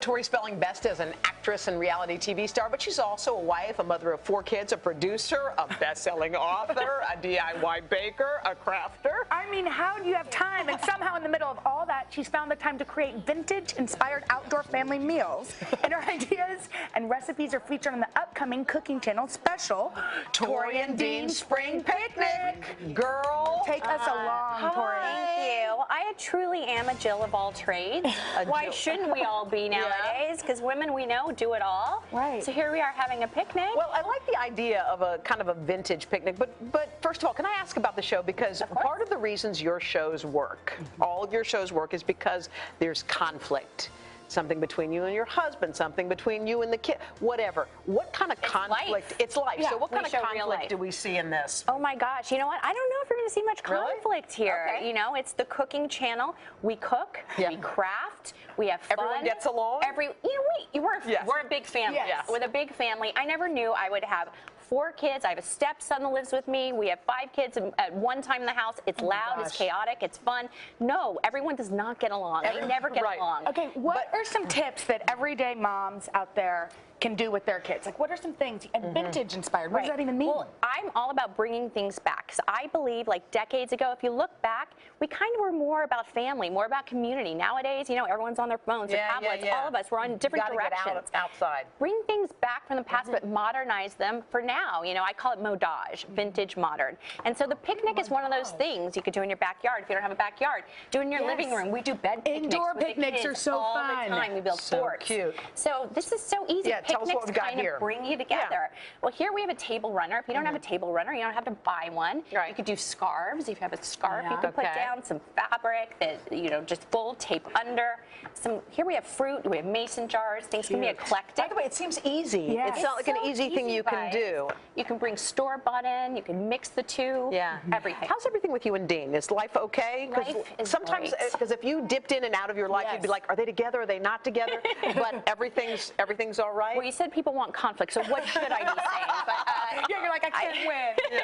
Tori Spelling best as an actress and reality TV star, but she's also a wife, a mother of 4 kids, a producer, a best-selling author, a DIY baker, a crafter. I mean, how do you have time? And somehow in the middle of all that, she's found the time to create vintage-inspired outdoor family meals. And her ideas and recipes are featured on the upcoming Cooking Channel special, Tori and Dean Spring Picnic. Girl, take us along, Tori. Thank you. I truly am a Jill of all trades. Why shouldn't we all be nowadays? Because women we know do it all. Right. So here we are having a picnic. Well, I like the idea of a kind of a vintage picnic, but first of all, can I ask about the show? Because part of the reasons your shows work, all of your shows work, is because there's conflict. Something between you and your husband, something between you and the kid, whatever. What kind of conflict? Life. It's life. Yeah, so what kind of show real conflict life. do we see in this? Oh my gosh, you know what? I don't know if you're going to see much conflict here. Okay. You know, it's the cooking channel. We cook, we craft, we have fun. Everyone gets along? We're a big family. Yes. With a big family. I never knew I would have 4 kids. I have a stepson that lives with me. We have 5 kids at one time in the house. It's loud, it's chaotic, it's fun. No, everyone does not get along. They never get along. Okay, what are some tips that everyday moms out there can do with their kids? Like, what are some things, and vintage inspired, what does that even mean? Well, I'm all about bringing things back. So I believe, like decades ago, if you look back, we kind of were more about family, more about community. Nowadays, you know, everyone's on their phones, their tablets, all of us, we're on different directions. Get outside. Bring things back from the past, but modernize them for now. You know, I call it modage, vintage modern. And so the picnic is one of those things you could do in your backyard. If you don't have a backyard, do it in your living room. We do bed picnics. Indoor with the picnics kids are so all fun. the time. We build forts. Cute. So this is so easy. Yeah, tell us what Picnics we've got kind here. of bring you together. Well, here we have a table runner. If you don't have a table runner, you don't have to buy one. Right. You could do scarves. If you have a scarf, you could put Okay. down some fabric that, you know, just fold, tape under. Here we have fruit. We have mason jars. Things can be eclectic. By the way, it seems easy. Yes. It's not like an so easy thing you can guys. do. You can bring store-bought in. You can mix the two. Yeah. Everything. How's everything with you and Dean? Is life okay? Life is sometimes, great. because if you dipped in and out of your life, you'd be like, are they together? Are they not together? But everything's all right. Well, you said people want conflict, so what should I be saying? But, you're like, I can't win.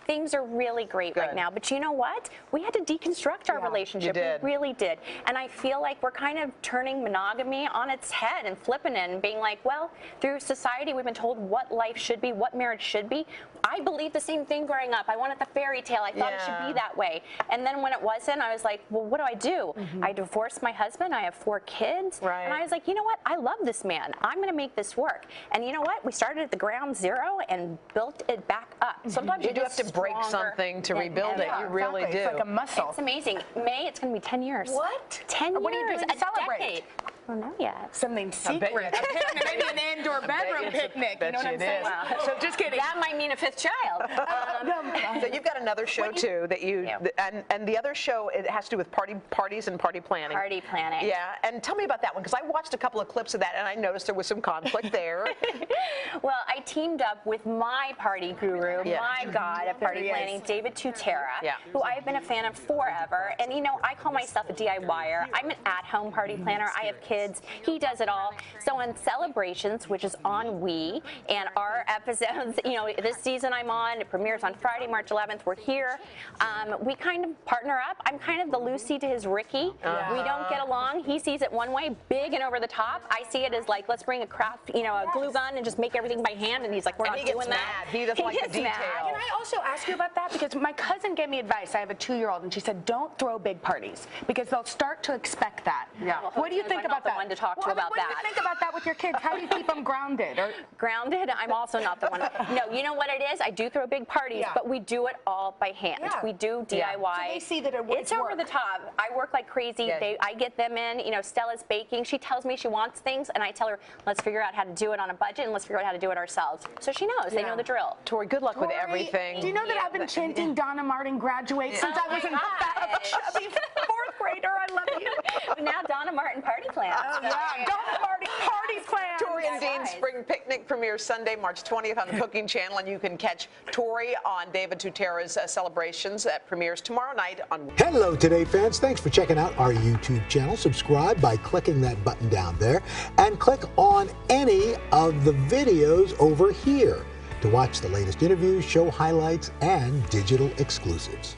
Things are really great right now, but you know what? We had to deconstruct our relationship. You did. We really did. And I feel like we're kind of turning monogamy on its head and flipping it and being like, well, through society, we've been told what life should be, what marriage should be. I believed the same thing growing up. I wanted the fairy tale. I thought it should be that way. And then when it wasn't, I was like, well, what do I do? I divorced my husband. I have 4 kids. Right. And I was like, you know what? I love this man. I'm going to make this work. And you know what? We started at the ground zero and built it back up. Sometimes you do have to break something to rebuild it. You really do. It's like a muscle. It's amazing. May, it's going to be 10 years. What? 10 What are you years. doing to a celebrate? decade. I don't know yet. Something secret. Maybe an indoor bedroom picnic. You know what I'm saying? So just kidding. That might mean a 5th child. So you've got another show too that you and the other show, it has to do with parties and party planning. Party planning. Yeah, and tell me about that one, because I watched a couple of clips of that and I noticed there was some conflict there. Well, I teamed up with my party guru, my god of party planning, David Tutera, who I've been a fan of forever. And you know, I call myself a DIYer. I'm an at-home party planner. I have kids. He does it all. So in Celebrations, which is on We, and our episodes, you know, this season I'm on, it premieres on Friday, March 11th. We're here. We kind of partner up. I'm kind of the Lucy to his Ricky. We don't get along. He sees it one way, big and over the top. I see it as like, let's bring a craft, you know, a glue gun and just make everything by hand. And he's like, we're not doing that. He doesn't like the detail. Can I also ask you about that? Because my cousin gave me advice. I have a 2-year-old, and she said, don't throw big parties because they'll start to expect that. Yeah. Well, what do you think about that? I'm not the one to talk to about what that. do you think about that with your kids? How do you keep them grounded? Grounded? I'm also not the one. No, you know what it is? I do throw big parties, but we do it all by hand. We do DIY. So they see that it's over the top. I work like crazy. I get them in. You know, Stella's baking. She tells me she wants things, and I tell her, let's figure out how to do it on a budget, and let's figure out how to do it ourselves. So she knows. They know the drill. Tori, good luck with everything. Do you know that I've been chanting Donna Martin graduate since I was in chubby 4th grader? I love you. Now Donna Martin party plans. Donna Martin party plans. Tori and Dean Spring Picnic premieres Sunday, March 20th on the Cooking Channel, and you can catch Tori on David Tutera's Celebrations that premieres tomorrow night on. Hello, Today fans. Thanks for checking out our YouTube channel. Subscribe by clicking that button down there and click on any of the videos over here to watch the latest interviews, show highlights, and digital exclusives.